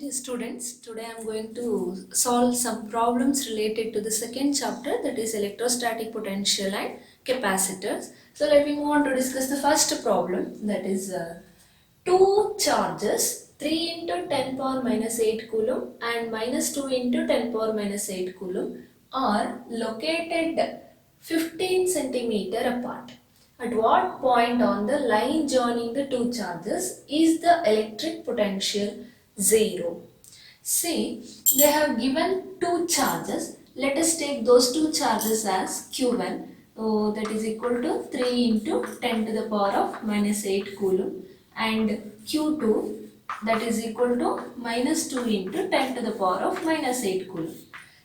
Dear students, today I am going to solve some problems related to the second chapter, that is electrostatic potential and capacitors. So let me move on to discuss the first problem, that is two charges 3 into 10 power minus 8 coulomb and minus 2 into 10 power minus 8 coulomb are located 15 centimeter apart. At what point on the line joining the two charges is the electric potential 0? See, they have given two charges. Let us take those two charges as Q1, that is equal to 3 into 10 to the power of minus 8 coulomb, and Q2, that is equal to minus 2 into 10 to the power of minus 8 coulomb.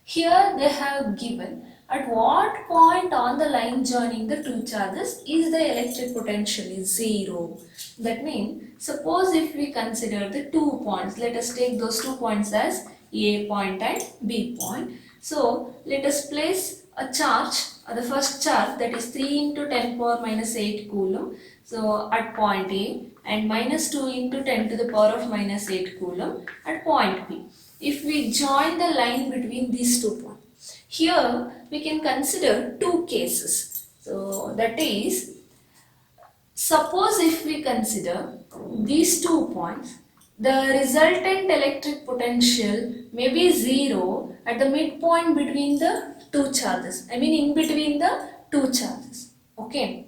Here they have given at what point on the line joining the two charges is the electric potential is 0. That means, suppose if we consider the 2 points, let us take those 2 points as A point and B point. So, let us place a charge, the first charge, that is 3 into 10 power minus 8 coulomb. So, at point A, and minus 2 into 10 to the power of minus 8 coulomb at point B. If we join the line between these 2 points, here we can consider two cases. So, that is, suppose if we consider these 2 points, the resultant electric potential may be 0 at the midpoint between the two charges. I mean in between the two charges. Okay.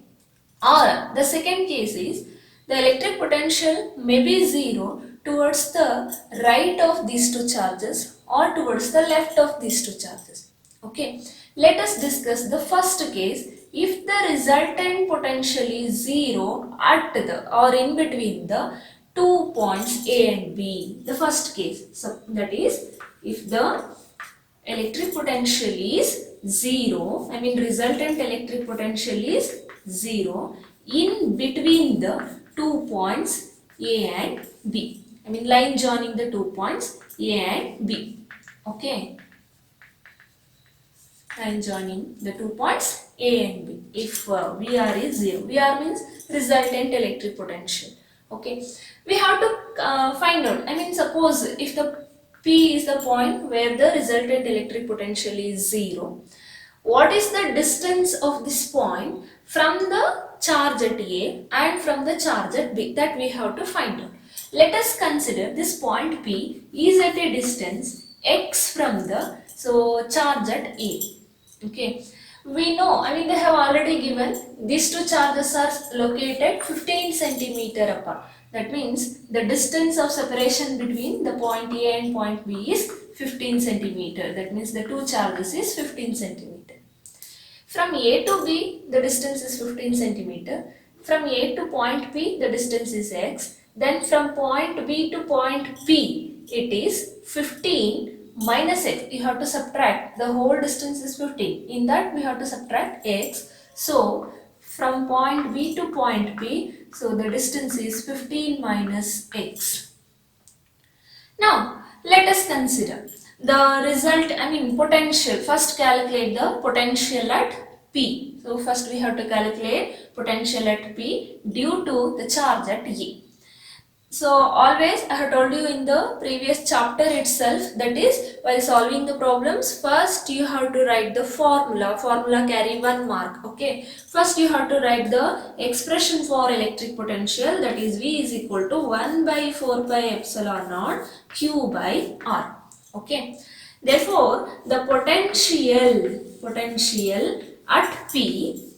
Or the second case is the electric potential may be 0 towards the right of these two charges or towards the left of these two charges. Okay. Let us discuss the first case. If the resultant potential is 0 at the or in between the 2 points A and B, the first case. So that is, if the electric potential is 0, I mean resultant electric potential is 0 in between the 2 points A and B. I mean line joining the 2 points A and B. Okay. Line joining the 2 points A and B. If VR is 0. VR means resultant electric potential. Okay. We have to find out. I mean suppose if the P is the point where the resultant electric potential is 0. What is the distance of this point from the charge at A and from the charge at B? That we have to find out. Let us consider this point P is at a distance x from the charge at A. Okay. We know, I mean they have already given these two charges are located 15 centimeter apart. That means the distance of separation between the point A and point B is 15 centimeter. That means the two charges is 15 centimeter. From A to B, the distance is 15 centimeter. From A to point P, the distance is x. Then from point B to point P, it is 15 minus x. You have to subtract. The whole distance is 15. In that, we have to subtract x. So, from point B to point P, so the distance is 15 minus x. Now, let us consider the result, I mean potential. First calculate the potential at P. So, first we have to calculate potential at P due to the charge at A. So, always I have told you in the previous chapter itself, that is while solving the problems, first you have to write the formula. Formula carry 1 mark. Okay. First you have to write the expression for electric potential, that is V is equal to 1 by 4 pi epsilon naught Q by R. Okay. Therefore, the potential at P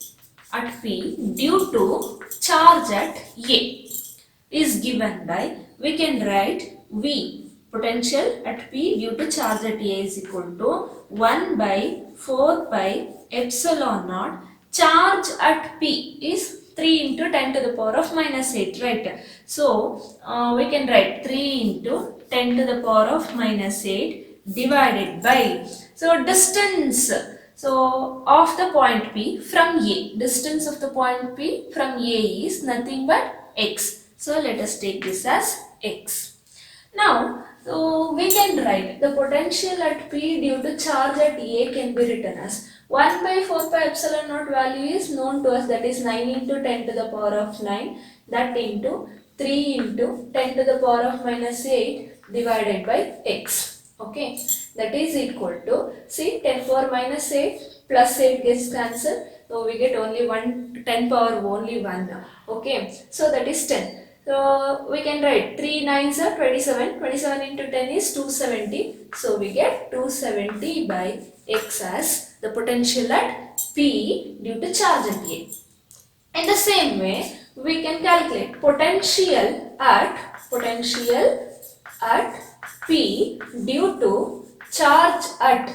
due to charge at A is given by, we can write V, potential at P due to charge at A is equal to 1 by 4 pi epsilon naught. Charge at P is 3 into 10 to the power of minus 8, right? So, we can write 3 into 10 to the power of minus 8 divided by, so distance, so of the point P from A, distance of the point P from A is nothing but x. So, let us take this as x. Now, so we can write the potential at P due to charge at A can be written as 1 by 4 pi epsilon naught value is known to us, that is 9 into 10 to the power of 9, that into 3 into 10 to the power of minus 8 divided by x. Okay, that is equal to, see, 10 power minus 8 plus 8 gets cancelled. So we get only 10 power only 1. Okay, so that is 10. So we can write 3 9s are 27. 27 into 10 is 270. So we get 270 by x as the potential at P due to charge at A. In the same way, we can calculate potential at P due to charge at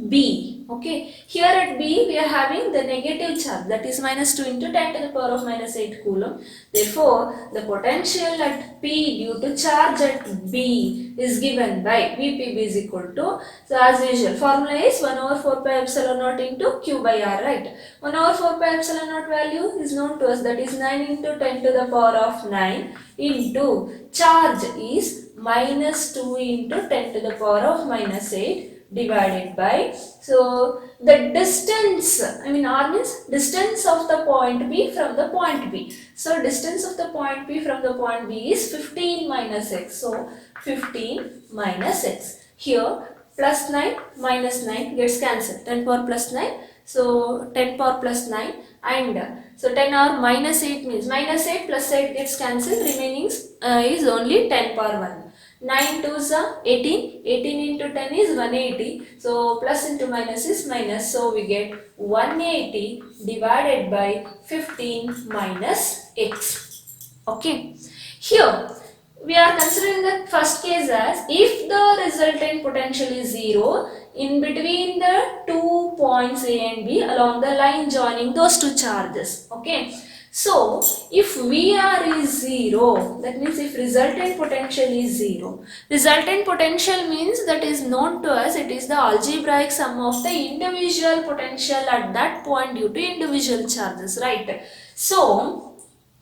B. Okay, here at B we are having the negative charge, that is minus 2 into 10 to the power of minus 8 coulomb. Therefore, the potential at P due to charge at B is given by VPB is equal to, so as usual, formula is 1 over 4 pi epsilon naught into Q by R, right? 1 over 4 pi epsilon naught value is known to us, that is 9 into 10 to the power of 9 into charge is minus 2 into 10 to the power of minus 8 divided by, so the distance, R means distance of the point B from the point B. So distance of the point B from the point B is 15 minus x. So 15 minus x. Here plus 9 minus 9 gets cancelled. 10 power plus 9. So 10 power plus 9 and so 10 or minus 8 means minus 8 plus 8 gets cancelled. Remaining is only 10 power 1. 9 2s are 18. 18 into 10 is 180. So plus into minus is minus. So we get 180 divided by 15 minus x. Okay. Here we are considering the first case as if the resultant potential is 0 in between the 2 points A and B along the line joining those two charges. Okay. So, if VR is 0, that means if resultant potential is 0, resultant potential means that is known to us, it is the algebraic sum of the individual potential at that point due to individual charges, right? So,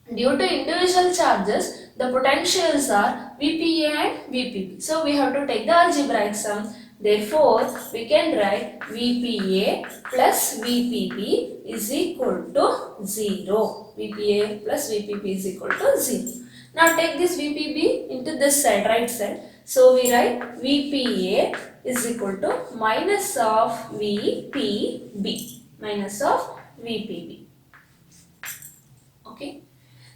due to individual charges, the potentials are VPA and VPB. So, we have to take the algebraic sum. Therefore, we can write VPA plus VPB is equal to 0. VPA plus VPB is equal to 0. Now take this VPB into this side, right side. So we write VPA is equal to minus of VPB. Minus of VPB. Okay.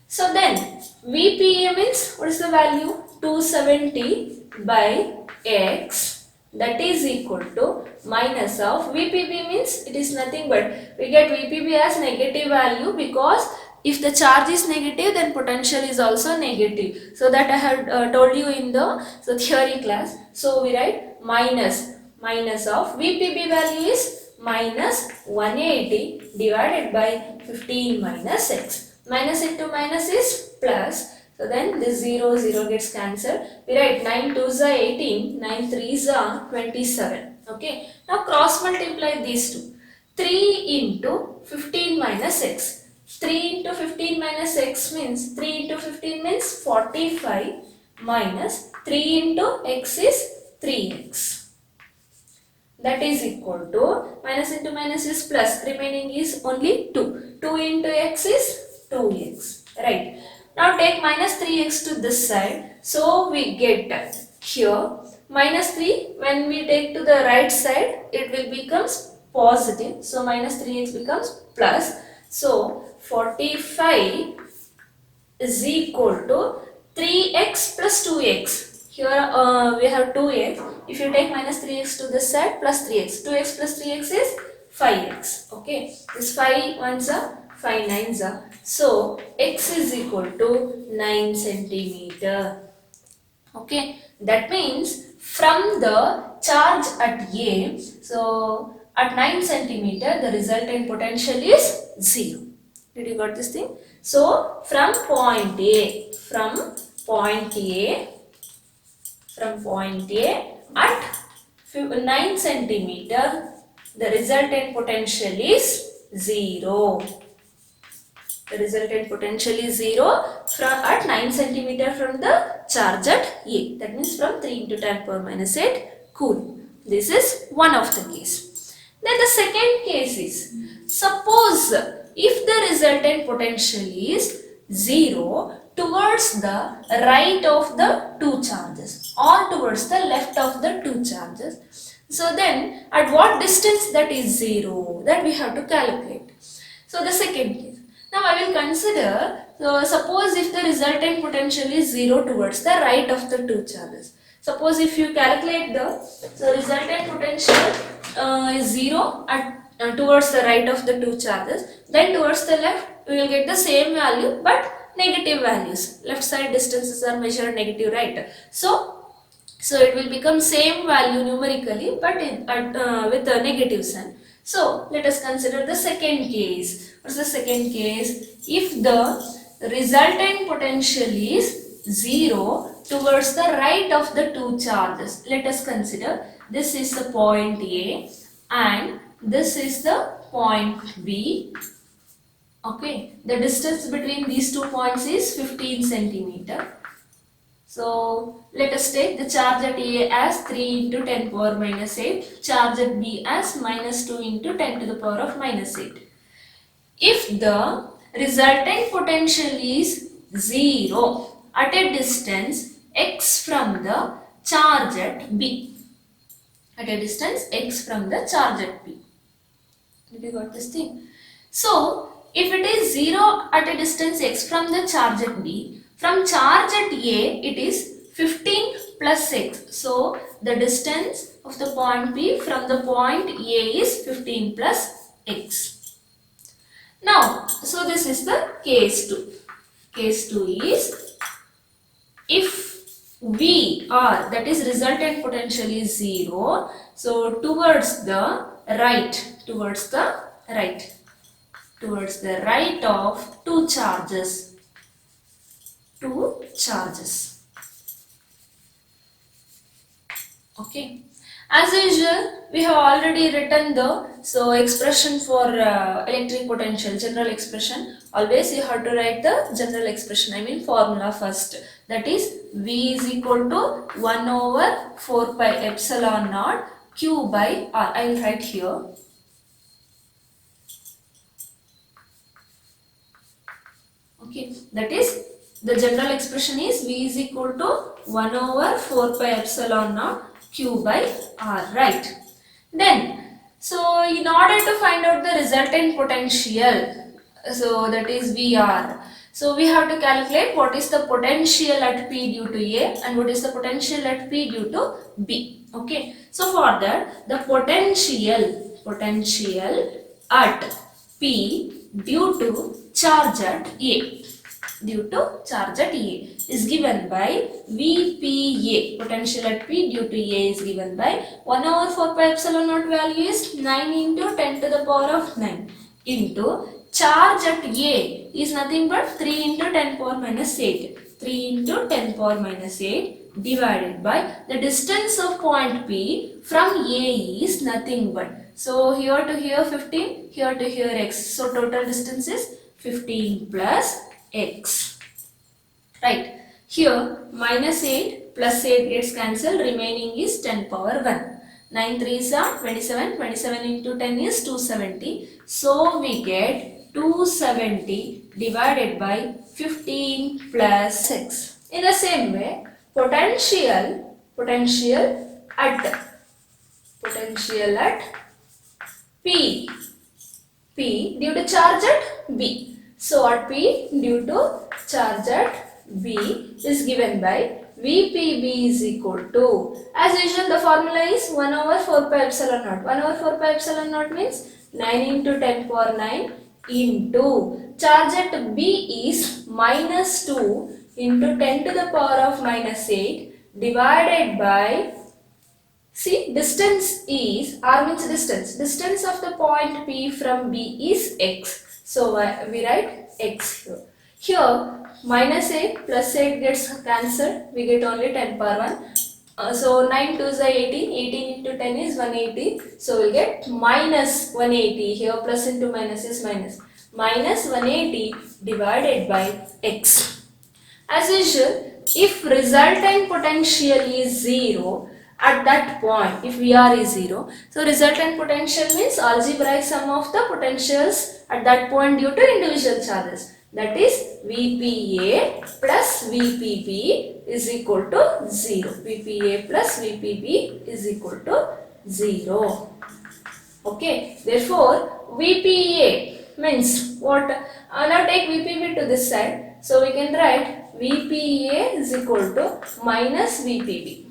So then VPA means what is the value? 270 by x. That is equal to minus of VPB means it is nothing but we get VPB as negative value because if the charge is negative then potential is also negative. So that I have told you in the theory class. So we write minus of VPB value is minus 180 divided by 15 minus x. Minus into minus is plus. So then this 0 gets cancelled. We write 9 2s are 18, 9 3s are 27. Okay. Now cross multiply these two. 3 into 15 minus x. 3 into 15 minus x means 3 into 15 means 45 minus 3 into x is 3x. That is equal to minus into minus is plus. Remaining is only 2. 2 into x is 2x. Right. Now take minus 3x to this side. So we get here minus 3 when we take to the right side it will becomes positive. So minus 3x becomes plus. So 45 is equal to 3x plus 2x. Here we have 2x. If you take minus 3x to this side plus 3x. 2x plus 3x is 5x. Okay. This 5 ones are 5 9s are. So x is equal to 9 centimeter. Okay. That means from the charge at A, so at 9 centimeter the resultant potential is 0. Did you got this thing? So from point A at 9 centimeter the resultant potential is 0. The resultant potential is 0 at 9 centimeter from the charge at A. That means from 3 into 10 power minus 8 coulomb. This is one of the case. Then the second case is, suppose if the resultant potential is 0 towards the right of the two charges or towards the left of the two charges. So then at what distance that is 0, that we have to calculate. So the second case. Now I will consider, suppose if the resultant potential is 0 towards the right of the two charges. Suppose if you calculate the resultant potential is 0 at towards the right of the two charges, then towards the left we will get the same value but negative values. Left side distances are measured negative, right? So it will become same value numerically but with a negative sign. So let us consider the second case. What's the second case? If the resultant potential is 0 towards the right of the two charges. Let us consider this is the point A and this is the point B. Okay, the distance between these 2 points is 15 centimeter. So let us take the charge at A as 3 into 10 power minus 8, charge at B as minus 2 into 10 to the power of minus 8. If the resultant potential is 0 at a distance x from the charge at B, at a distance x from the charge at B. Did you got this thing? So if it is 0 at a distance x from the charge at B, from charge at A it is 15 plus x. So the distance of the point B from the point A is 15 plus x. Now, so this is the case 2. Case 2 is if VR, that is resultant potential is 0, so towards the right of two charges. Okay. As usual, we have already written the expression for electric potential, general expression. Always you have to write the general expression, I mean formula first. That is V is equal to 1 over 4 pi epsilon naught Q by R. I will write here. Okay, that is the general expression is V is equal to 1 over 4 pi epsilon naught Q by R, right? Then, so in order to find out the resultant potential, so that is VR, so we have to calculate what is the potential at P due to A and what is the potential at P due to B. Okay, so for that the potential at P due to charge at A is given by VPA. Potential at P due to A is given by 1 over 4 pi epsilon naught value is 9 into 10 to the power of 9 into charge at A is nothing but 3 into 10 power minus 8. 3 into 10 power minus 8 divided by the distance of point P from A is nothing but. So here to here 15, here to here x. So total distance is 15 plus x. Right. Here minus 8 plus 8 gets cancelled. Remaining is 10 power 1. 9 3s are 27. 27 into 10 is 270. So we get 270 divided by 15 plus 6. In the same way, potential at P due to charge at B. So at P due to charge at B is given by VPB is equal to, as usual the formula is 1 over 4 pi epsilon naught. 1 over 4 pi epsilon naught means 9 into 10 power 9 into charge at B is minus 2 into 10 to the power of minus 8 divided by, see, distance is, R means distance of the point P from B is x. So we write x here. Here minus 8 plus 8 gets cancelled, we get only 10 power 1. So 9 2s are 18, 18 into 10 is 180. So we get minus 180, here plus into minus is minus. Minus 180 divided by x. As usual, if resultant potential is 0, at that point, if VR is 0, so resultant potential means algebraic sum of the potentials at that point due to individual charges. that is VPA plus VPB is equal to 0. VPA plus VPB is equal to 0. Okay, therefore VPA means what? Now take VPB to this side. So we can write VPA is equal to minus VPB.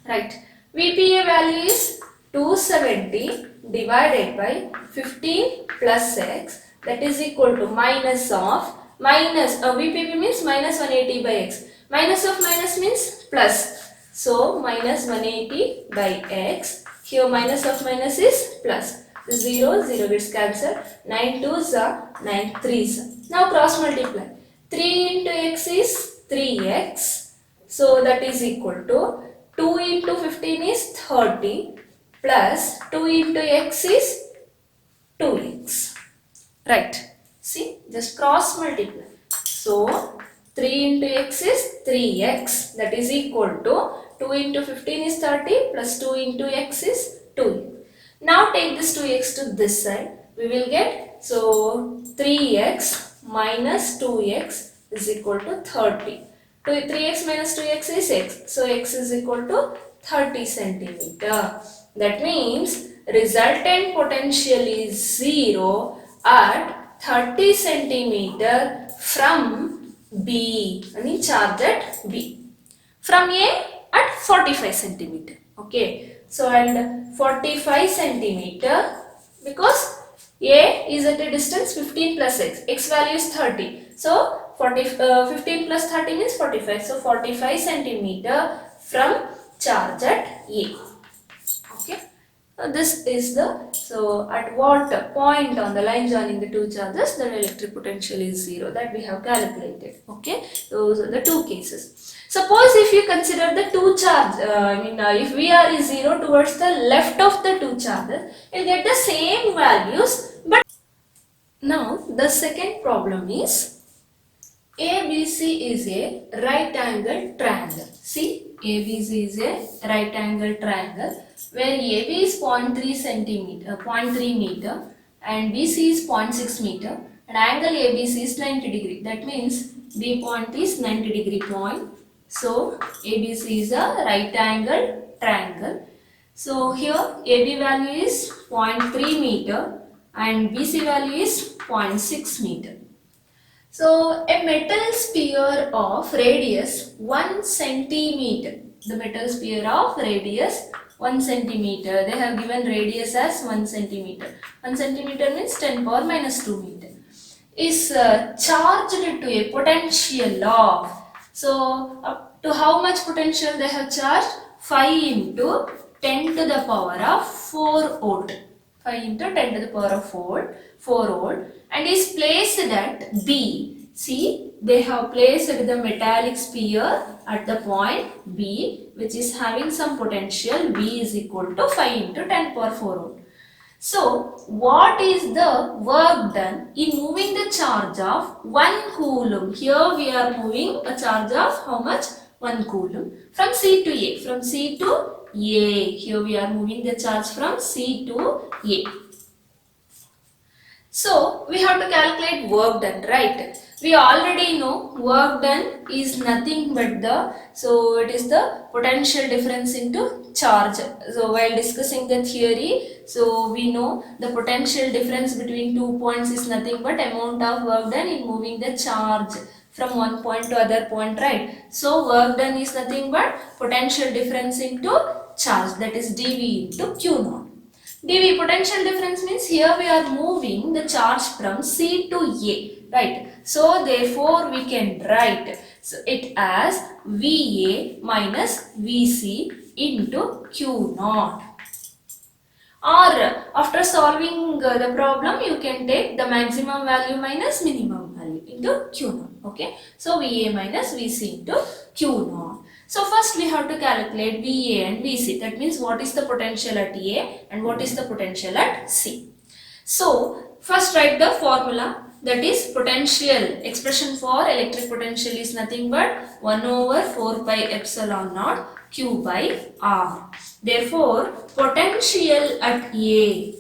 Right. VPA value is 270 divided by 15 plus x, that is equal to minus of VPB means minus 180 by x. Minus of minus means plus. So minus 180 by x. Here minus of minus is plus. 0 gets cancelled. 9 2s are 9 3s. Now cross multiply. 3 into x is 3x. So that is equal to 2 into 15 is 30 plus 2 into x is 2x. Right. See, just cross multiply. So 3 into x is 3x, that is equal to 2 into 15 is 30 plus 2 into x is 2x. Now take this 2x to this side. We will get, so 3x minus 2x is equal to 30. 3x minus 2x is x. So x is equal to 30 centimeter. That means resultant potential is 0 at 30 centimeter from B, any charge at B. From A at 45 centimeter. Okay. So and 45 centimeter, because A is at a distance 15 plus x. X value is 30. So 15 plus 30 means 45. So 45 centimeter from charge at A. Okay. This is the, so at what point on the line joining the two charges the electric potential is 0, that we have calculated. Okay. Those are the two cases. Suppose if you consider the two charge, if VR is 0 towards the left of the two charges, you will get the same values. But now the second problem is ABC is a right angle triangle. See, ABC is a right angle triangle where AB is 0.3 meter and BC is 0.6 meter and angle ABC is 90 degree. That means B point is 90 degree point. So ABC is a right angle triangle. So here AB value is 0.3 meter and BC value is 0.6 meter. So a metal sphere of radius 1 centimeter. The metal sphere of radius 1 centimeter. They have given radius as 1 centimeter. 1 centimeter means 10 power minus 2 meter. Is charged to a potential of. So up to how much potential they have charged? 5 into 10 to the power of 4 volt. 5 into 10 to the power of 4 volt and is placed at B. See, they have placed the metallic sphere at the point B, which is having some potential. B is equal to 5 into 10 power 4 volt. So, what is the work done in moving the charge of 1 coulomb? Here we are moving a charge of how much? 1 coulomb from C to A. From C to A. Here we are moving the charge from C to A. So, we have to calculate work done, right? We already know work done is nothing but it is the potential difference into charge. So, while discussing the theory, so we know the potential difference between 2 points is nothing but amount of work done in moving the charge from one point to other point, right? So, work done is nothing but potential difference into charge, that is dV into Q naught. dV potential difference means here we are moving the charge from C to A, right? So therefore we can write it as VA minus VC into Q naught. Or after solving the problem, you can take the maximum value minus minimum value into Q naught. Okay, so VA minus VC into Q naught. So first we have to calculate VA and VC. That means what is the potential at A and what is the potential at C. So first write the formula, that is potential. Expression for electric potential is nothing but 1 over 4 pi epsilon naught Q by R. Therefore potential at A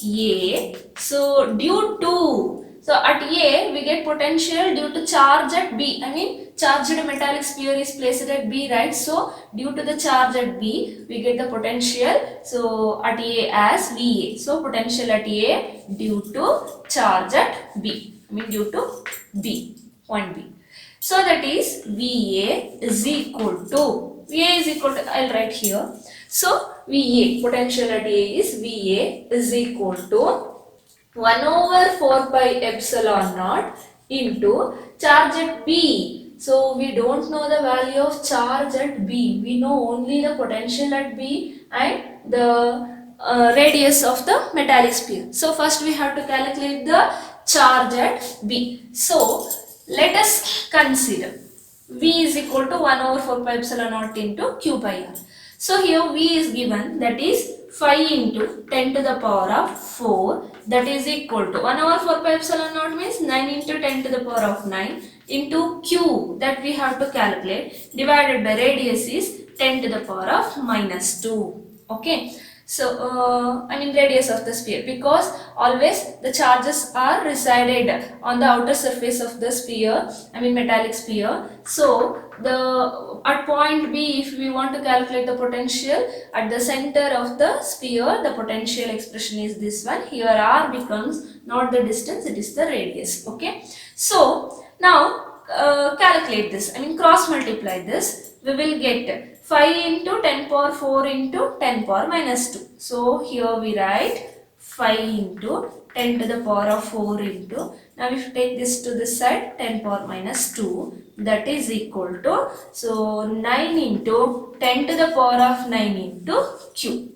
A. So due to, so at A we get potential due to charge at B. I mean charged metallic sphere is placed at B, right? So due to the charge at B we get the potential, so at A as VA. So potential at A due to charge at B, I mean due to B, point B. So that is VA is equal to, VA is equal to, I'll write here. So VA, potential at A is VA is equal to 1 over 4 pi epsilon naught into charge at B. So we don't know the value of charge at B. We know only the potential at B and the radius of the metallic sphere. So first we have to calculate the charge at B. So let us consider V is equal to 1 over 4 pi epsilon naught into Q pi R. So here V is given, that is 5 into 10 to the power of 4, that is equal to 1 over 4 pi epsilon naught means 9 into 10 to the power of 9 into Q that we have to calculate, divided by radius is 10 to the power of minus 2. Okay. So, I mean radius of the sphere, because always the charges are resided on the outer surface of the sphere, I mean metallic sphere. So, at point B, if we want to calculate the potential at the center of the sphere, the potential expression is this one. Here R becomes not the distance, it is the radius. Okay. So, now calculate this, I mean cross multiply this, we will get 5 into 10 power 4 into 10 power minus 2. So here we write 5 into 10 to the power of 4 into, now if you take this to this side, 10 power minus 2, that is equal to, so 9 into 10 to the power of 9 into Q.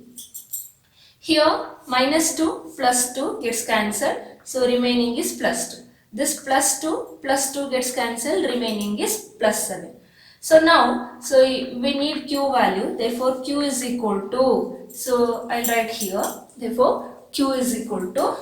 Here minus 2 plus 2 gets cancelled, so remaining is plus 2. This plus 2 gets cancelled, remaining is plus 7. So now, so we need Q value, therefore Q is equal to, so I'll write here, therefore Q is equal to,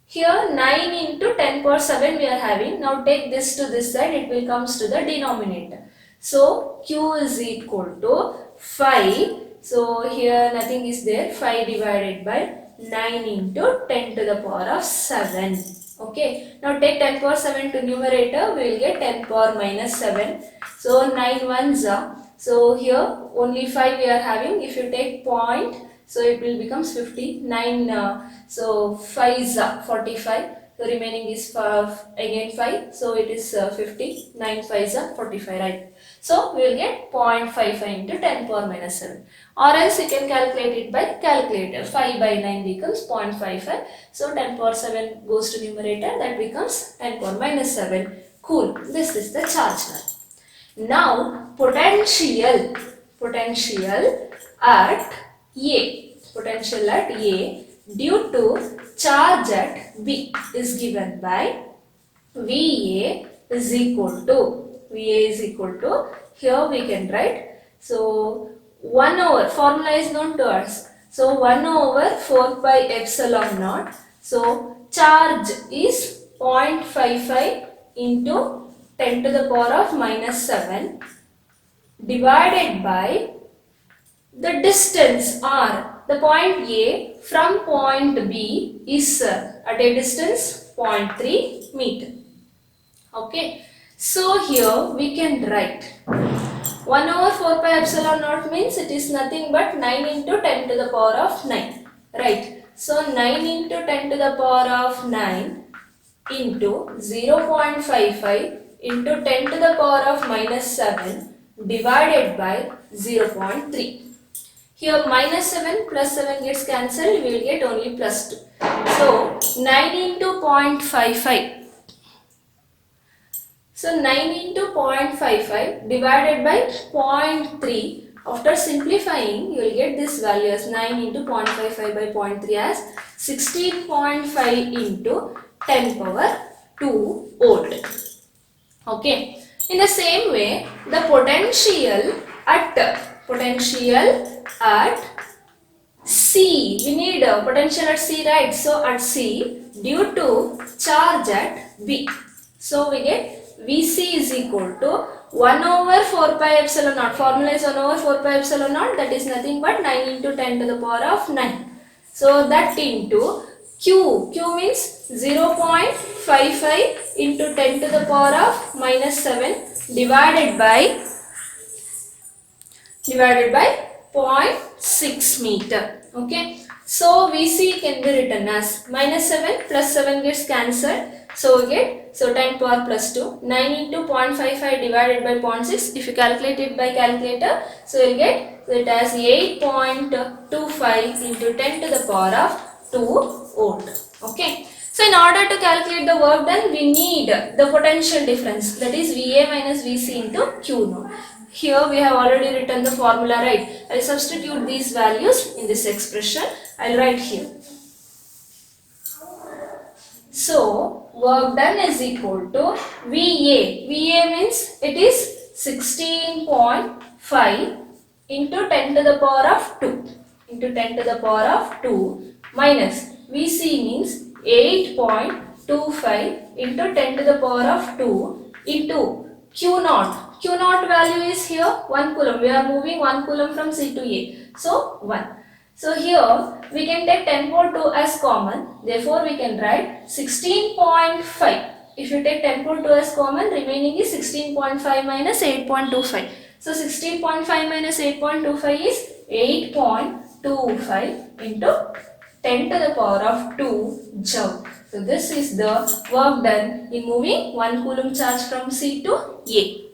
here 9 into 10 power 7 we are having, now take this to this side, it will comes to the denominator. So Q is equal to 5, so here nothing is there, 5 divided by 9 into 10 to the power of 7. Okay, now take 10 power 7 to numerator, we will get 10 power minus 7. So 9 ones are, so here only 5 we are having, if you take point, so it will becomes 50, 9, so 5 is 45, the remaining is again 5, so it is 50, 9 5 is 45, right. So we will get 0.55 into 10 power minus 7, or else you can calculate it by calculator. 5 by 9 becomes 0.55, so 10 power 7 goes to numerator, that becomes 10 power minus 7. Cool, this is the charge now. Now potential at A due to charge at B is given by VA is equal to, here we can write, so 1 over, formula is known to us, so 1 over 4 pi epsilon naught, so charge is 0.55 into 10 to the power of minus 7 divided by the distance R, the point A from point B is at a distance 0.3 meter. Okay, so here we can write 1 over 4 pi epsilon naught means it is nothing but 9 into 10 to the power of 9, right. So 9 into 10 to the power of 9 into 0.55 into 10 to the power of minus 7 divided by 0.3. Here minus 7 plus 7 gets cancelled, we will get only plus 2. So 9 into 0.55. So 9 into 0.55 divided by 0.3. After simplifying, you will get this value as 9 into 0.55 by 0.3 as 16.5 into 10 power 2 volt. Okay. In the same way, the potential at C, we need a potential at C, right? So at C due to charge at B. So we get VC is equal to 1 over 4 pi epsilon naught. Formula is 1 over 4 pi epsilon naught, that is nothing but 9 into 10 to the power of 9. So that into Q. Q means 0.55 into 10 to the power of minus 7 divided by 0.6 meter. Okay. So VC can be written as minus 7 plus 7 gets cancelled. So we get 10 power plus 2. 9 into 0.55 divided by 0.6. If you calculate it by calculator, so you will get it as 8.25 into 10 to the power of 2 volt. Okay. So in order to calculate the work done, we need the potential difference, that is VA minus VC into Q naught. Here we have already written the formula, right? I will substitute these values in this expression. I will write here. So work done is equal to VA. VA means it is 16.5 into 10 to the power of 2 into 10 to the power of 2 minus VC means 8.25 into 10 to the power of 2 into Q naught. Q naught value is here 1 coulomb. We are moving 1 coulomb from C to A. So 1. So here we can take 10 power 2 as common. Therefore we can write 16.5. If you take 10 power 2 as common, remaining is 16.5 minus 8.25. So 16.5 minus 8.25 is 8.25 into 10 to the power of 2 joule. So this is the work done in moving 1 coulomb charge from C to A.